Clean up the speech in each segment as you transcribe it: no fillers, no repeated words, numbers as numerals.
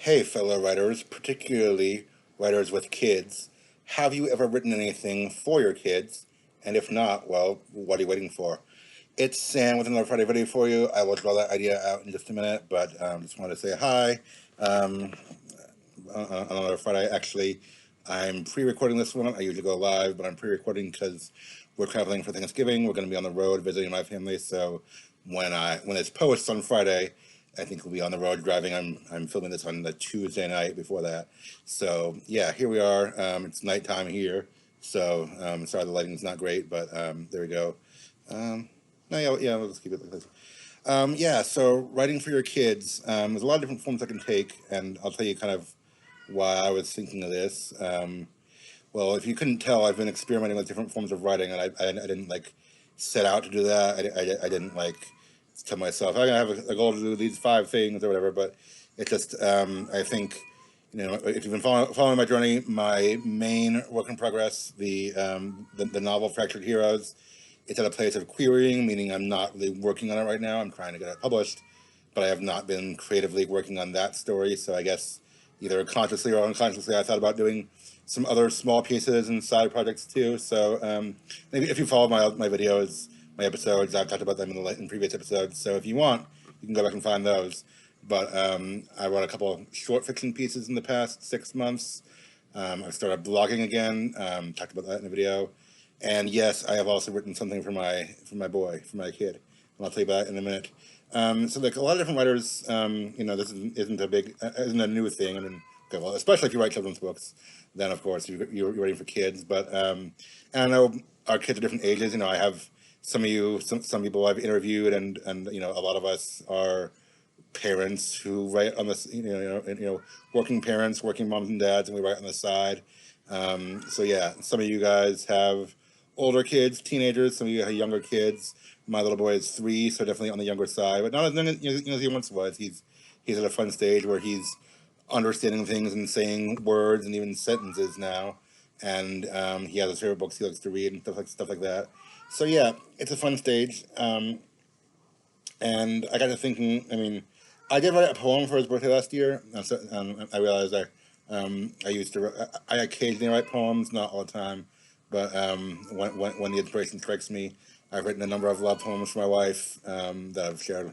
Hey, fellow writers, particularly writers with kids, have you ever written anything for your kids? And if not, well, what are you waiting for? It's Sam with another Friday video for you. I will draw that idea out in just a minute, but just wanted to say hi. Um, on another Friday, actually, I'm pre-recording this one. I usually go live, but I'm pre-recording because we're traveling for Thanksgiving. We're going to be on the road visiting my family, so when it's posts on Friday, I think we'll be on the road driving. I'm filming this on the Tuesday night before that. So yeah, here we are. It's nighttime here. So sorry the lighting's not great, but there we go. No, yeah, let's keep it like this. Yeah, so writing for your kids, there's a lot of different forms I can take, and I'll tell you kind of why I was thinking of this. Well, if you couldn't tell, I've been experimenting with different forms of writing, and I didn't like set out to do that. I didn't like tell myself I'm gonna have a goal to do these 5 things or whatever. But it just I think if you've been following my journey, my main work in progress, the novel Fractured Heroes, it's at a place of querying, meaning I'm not really working on it right now. I'm trying to get it published, but I have not been creatively working on that story. So I guess either consciously or unconsciously, I thought about doing some other small pieces and side projects too. So maybe if you follow my videos, my episodes, I've talked about them in previous episodes. So if you want, you can go back and find those. But I wrote a couple of short fiction pieces in the past 6 months. I started blogging again. Talked about that in a video. And yes, I have also written something for my boy, for my kid. And I'll tell you about that in a minute. So like a lot of different writers, this isn't a new thing. I mean, okay, well, especially if you write children's books, then of course you're writing for kids. But and I know our kids are different ages. I have some people I've interviewed, and a lot of us are parents who write on this, working parents, working moms and dads, and we write on the side. So yeah, some of you guys have older kids, teenagers. Some of you have younger kids. My little boy is 3, so definitely on the younger side, but not as young as he once was. He's at a fun stage where he's understanding things and saying words and even sentences now, and he has his favorite books he likes to read and stuff like that. So yeah, it's a fun stage. And I got to thinking. I mean, I did write a poem for his birthday last year. I realized I occasionally write poems, not all the time, but when the inspiration strikes me, I've written a number of love poems for my wife that I've shared,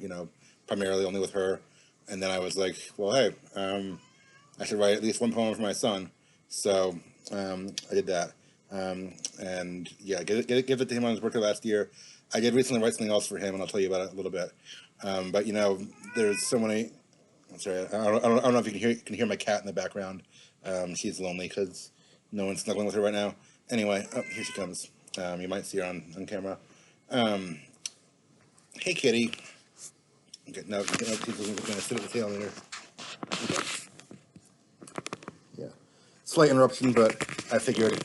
primarily only with her. And then I was like, well, hey, I should write at least one poem for my son. So I did that. And yeah, give it to him on his birthday last year. I did recently write something else for him, and I'll tell you about it a little bit. But there's so many. I'm sorry, I don't know if you can hear my cat in the background. She's lonely because no one's snuggling with her right now. Anyway, oh, here she comes. You might see her on camera. Hey, kitty. Okay, no, she's going to sit at the tail later. Okay. Yeah, slight interruption, but I figured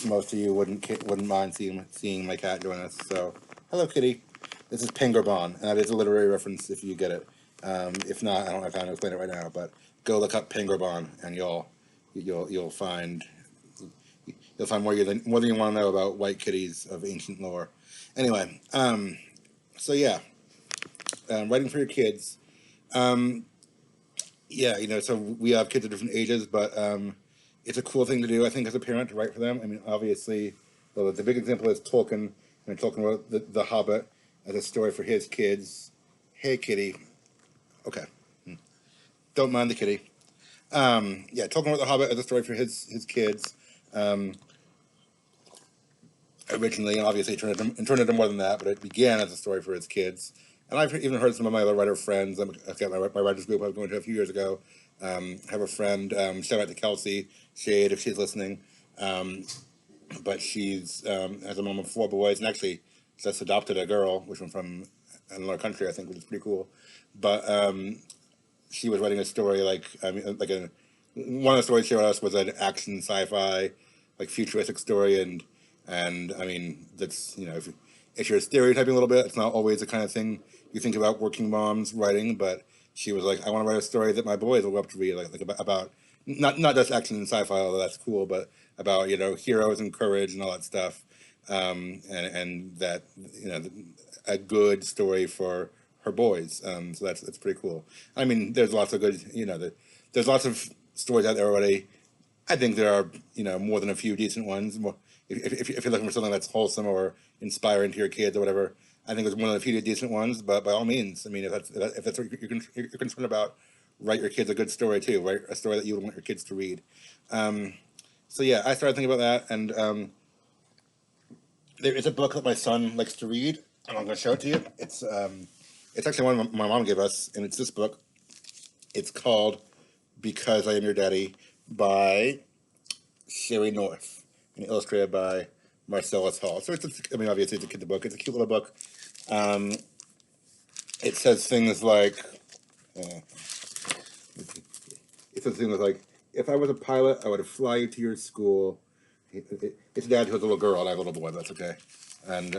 most of you wouldn't mind seeing my cat join us. So, hello, kitty. This is Pengurbon, and that is a literary reference if you get it. If not, I don't have time to explain it right now. But go look up Pengurbon, and you'll find more than you want to know about white kitties of ancient lore. Anyway, so yeah, writing for your kids. Yeah, so we have kids of different ages, but it's a cool thing to do, I think, as a parent to write for them. I mean, obviously, well, the big example is Tolkien. And Tolkien wrote the Hobbit as a story for his kids. Hey, kitty. Okay. Don't mind the kitty. Yeah, Tolkien wrote the Hobbit as a story for his kids. Originally, and obviously turned into more than that, but it began as a story for his kids. And I've even heard some of my other writer friends. I've got my writers group I was going to a few years ago. Have a friend, shout out to Kelsey Shade if she's listening. But she's has a mom of 4 boys, and actually just adopted a girl, which was from another country, I think, which is pretty cool. But she was writing a story one of the stories she wrote us was an action sci-fi, like futuristic story, and I mean that's if you're stereotyping a little bit, it's not always the kind of thing you think about working moms writing. But she was like, I want to write a story that my boys will go up to read, like about not just action and sci-fi, although that's cool, but about heroes and courage and all that stuff, and that a good story for her boys. So that's pretty cool. I mean, there's lots of good there's lots of stories out there already. I think there are, more than a few decent ones. More, if you're looking for something that's wholesome or inspiring to your kids or whatever, I think there's one of the few decent ones. But by all means, I mean, if that's what you're concerned about, write your kids a good story too. Write a story that you would want your kids to read. Um, so yeah, I started thinking about that, and there is a book that my son likes to read, and I'm going to show it to you. It's actually one my mom gave us, and it's this book. It's called "Because I Am Your Daddy" by Sherry North, and illustrated by Marcellus Hall. So I mean, obviously it's a kid's book. It's a cute little book. Um, it says things like, uh, if I was a pilot, I would fly you to your school. It's dad who has a little girl and I have a little boy. But that's okay. And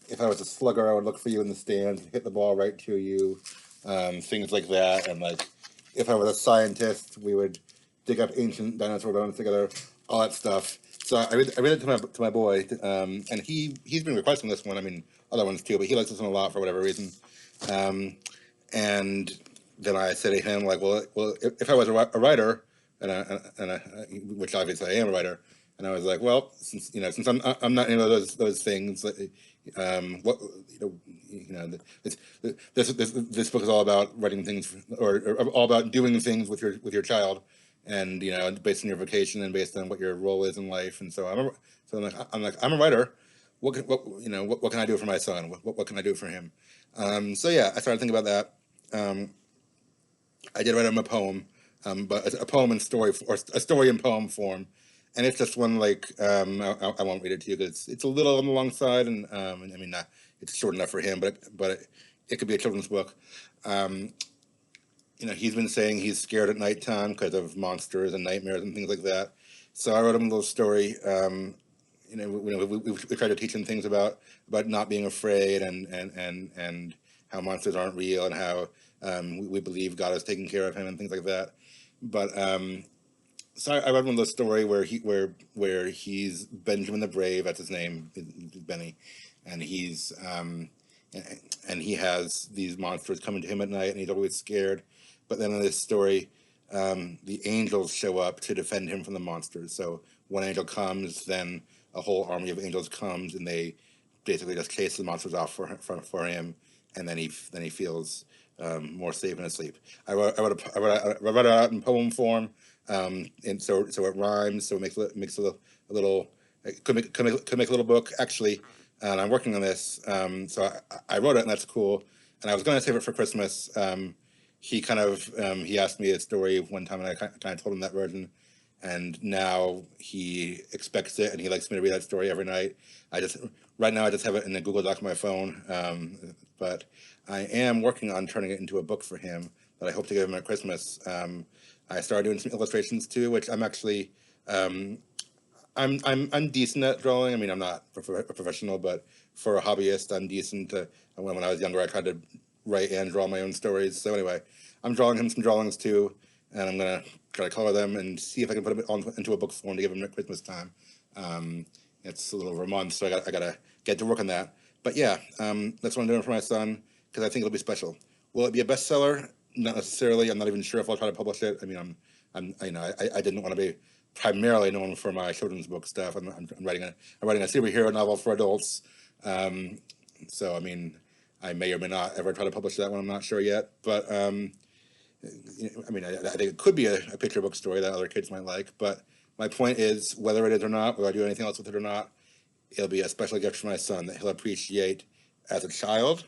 if I was a slugger, I would look for you in the stands and hit the ball right to you. Things like that. And like, if I was a scientist, we would dig up ancient dinosaur bones together. All that stuff. So I read it to my boy, and he's been requesting this one. I mean, other ones too, but he likes this one a lot for whatever reason. Um, and then I said to him, like, well, if I was a writer, which obviously I am a writer, and I was like, well, since I'm not any of those things, what this book is all about writing things, or all about doing things with your child, and based on your vocation and based on what your role is in life, and so I'm a writer. What can I do for my son? What can I do for him? So yeah, I started thinking about that. Um, I did write him a poem, but a poem in story or a story in poem form, and it's just one like I won't read it to you because it's a little on the long side, and I mean it's short enough for him, but it could be a children's book. Um, he's been saying he's scared at nighttime because of monsters and nightmares and things like that. So I wrote him a little story. We try to teach him things about not being afraid and how monsters aren't real and how we believe God is taking care of him and things like that. But so I read one of those story where he's Benjamin the Brave. That's his name, Benny, and he has these monsters coming to him at night, and he's always scared. But then in this story, the angels show up to defend him from the monsters. So one angel comes, then a whole army of angels comes, and they basically just chase the monsters off for him, and then he feels more safe in his sleep. I wrote it out in poem form, and so it rhymes, so it makes a little could make a little book actually. And I'm working on this, so I wrote it, and that's cool. And I was going to save it for Christmas. He asked me a story one time, and I kind of told him that version, and now he expects it, and he likes me to read that story every night. Right now I just have it in a Google Doc on my phone, but I am working on turning it into a book for him that I hope to give him at Christmas. I started doing some illustrations too, which I'm actually I'm decent at drawing. I mean, I'm not a professional, but for a hobbyist, I'm decent. When I was younger, I tried to write and draw my own stories. So anyway, I'm drawing him some drawings too, and I'm gonna try to color them and see if I can put them into a book form to give him at Christmas time. It's a little over a month, so I gotta get to work on that. But yeah, that's what I'm doing for my son because I think it'll be special. Will it be a bestseller? Not necessarily. I'm not even sure if I'll try to publish it. I mean, I didn't want to be primarily known for my children's book stuff. I'm writing a superhero novel for adults. Um, so I mean, I may or may not ever try to publish that one. I'm not sure yet, but I mean, I think it could be a picture book story that other kids might like. But my point is, whether it is or not, whether I do anything else with it or not, it'll be a special gift for my son that he'll appreciate as a child,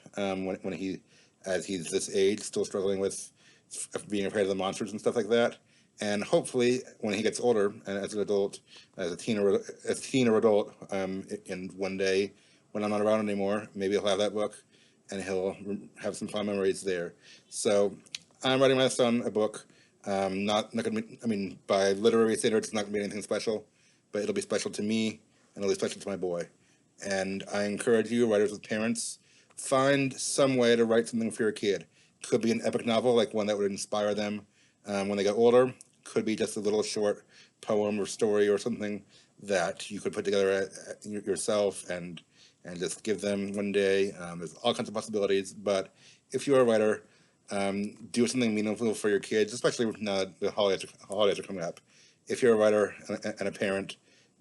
as he's this age, still struggling with being afraid of the monsters and stuff like that. And hopefully, when he gets older and as an adult, as a teen or adult, and one day when I'm not around anymore, maybe he'll have that book, and he'll have some fond memories there. So I'm writing my son a book. Not gonna be, I mean, by literary standards, it's not gonna be anything special, but it'll be special to me and it'll be special to my boy. And I encourage you, writers with parents, find some way to write something for your kid. Could be an epic novel, like one that would inspire them when they get older. Could be just a little short poem or story or something that you could put together yourself and just give them one day. There's all kinds of possibilities, but if you're a writer, Do something meaningful for your kids, especially now that the holidays are coming up. If you're a writer and a parent,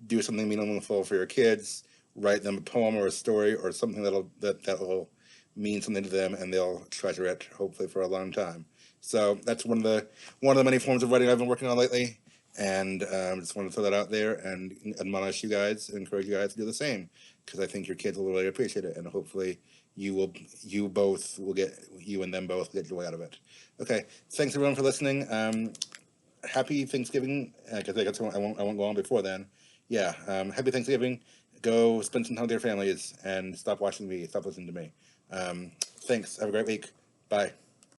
do something meaningful for your kids. Write them a poem or a story or something that will mean something to them, and they'll treasure it hopefully for a long time. So that's one of the many forms of writing I've been working on lately, and just want to throw that out there and admonish you guys, encourage you guys to do the same, because I think your kids will really appreciate it, and hopefully you and them both get joy out of it. Okay, thanks everyone for listening. Happy Thanksgiving. Because I won't go on before then. Yeah, happy Thanksgiving. Go spend some time with your families and stop watching me. Stop listening to me. Thanks. Have a great week. Bye.